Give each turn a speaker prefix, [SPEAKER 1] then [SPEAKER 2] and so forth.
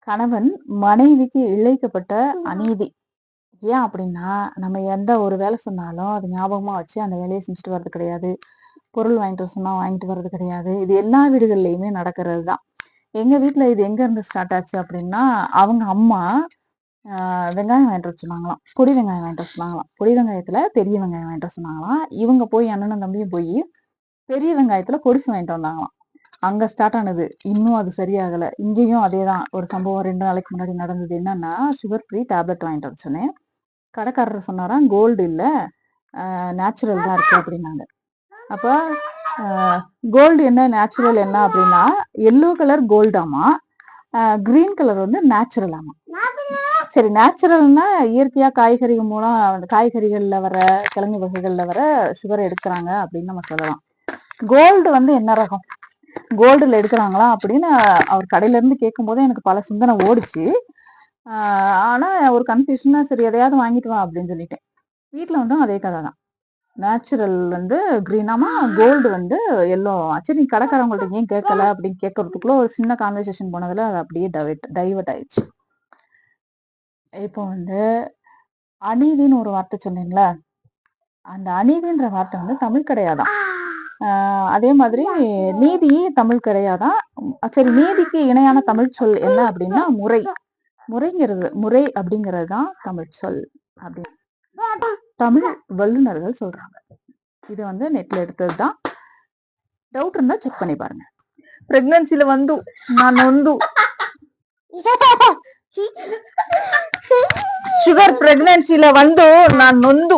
[SPEAKER 1] கணவன் மனைவிக்கு இழைக்கப்பட்ட அநீதி. ஏன் அப்படின்னா, நம்ம எந்த ஒரு வேலை சொன்னாலும் அது ஞாபகமா வச்சு அந்த வேலைய செஞ்சுட்டு வர்றது கிடையாது. பொருள் வாங்கிட்டு வர சொன்னா வாங்கிட்டு வர்றது கிடையாது. இது எல்லா வீடுகள்லயுமே நடக்கிறது தான். எங்க வீட்ல இது எங்க இருந்து ஸ்டார்ட் ஆச்சு அப்படின்னா, அவங்க அம்மா வெங்காயம் வாங்கிட்டு வர சொன்னாங்களாம். பொடி வெங்காயம் வாங்கிட்டு வர சொன்னாங்களாம். பொடி வெங்காயத்துல பெரிய வெங்காயம் வாங்கிட்டு வர சொன்னாங்களாம். இவங்க போய் அண்ணனும் தம்பியும் போயி பெரிய வெங்காயத்துல பொடிசு வாங்கிட்டு வந்தாங்களாம். அங்க ஸ்டார்ட் ஆனது. இன்னும் அது சரியாகல. இங்கேயும் அதேதான். ஒரு சம்பவம் 2 நாளைக்கு முன்னாடி நடந்தது. என்னன்னா, சுகர் ஃப்ரீ டேப்லெட் வாங்கிட்டு வர சொன்னேன். கடைக்காரர் சொன்னாராம், கோல்டு இல்ல, நேச்சுரல் தான் இருக்கு அப்படின்னாங்க. அப்ப கோல்டு என்ன, நேச்சுரல் என்ன அப்படின்னா, எல்லோ கலர் கோல்டாமா, கிரீன் கலர் வந்து நேச்சுரலாமா. சரி, நேச்சுரல்னா இயற்கையா காய்கறி மூலம் காய்கறிகள்ல வர கிழங்கு வகைகள்ல வர சுகர் எடுக்கிறாங்க அப்படின்னு நம்ம சொல்லலாம். கோல்டு வந்து என்ன ரகம், கோல்டுல எடுக்கிறாங்களா அப்படின்னு அவர் கடையில இருந்து கேட்கும் போதே எனக்கு பல சிந்தனை ஓடிச்சு. ஆனா ஒரு கன்ஃபியூஷனா, சரி எதையாவது வாங்கிட்டு வா அப்படின்னு சொல்லிட்டேன். வீட்டுல வந்து அதே கதை தான். நேச்சுரல் வந்து கிரீனாமா, கோல்டு வந்து எல்லோ. சரி, நீ கடைக்காரவங்கள்ட்ட ஏன் கேட்கல அப்படின்னு கேட்கறதுக்குள்ள ஒரு சின்ன கான்வர்சேஷன் போனதுல அது அப்படியே டைவர்ட் ஆயிடுச்சு. இப்போ வந்து அநீதின்னு ஒரு வார்த்தை சொன்னீங்களா, அந்த அநீதின்ற வார்த்தை வந்து தமிழ் கிடையாதான். அதே மாதிரி நீதி தமிழ் கிடையாதான். சரி, நீதிக்கு இணையான தமிழ் சொல் என்ன அப்படின்னா முறை. முறை அப்படிங்கிறது தான் தமிழ் சொல் அப்படின்னு தமிழ் வல்லுநர்கள் சொல்றாங்க. இது வந்து நெட்ல எடுத்ததுதான். டவுட் இருந்தா செக் பண்ணி பாருங்க. பிரெக்னன்சில வந்து நான் நொந்து சுகர் பிரெக்னன்சில வந்து நான் நொந்து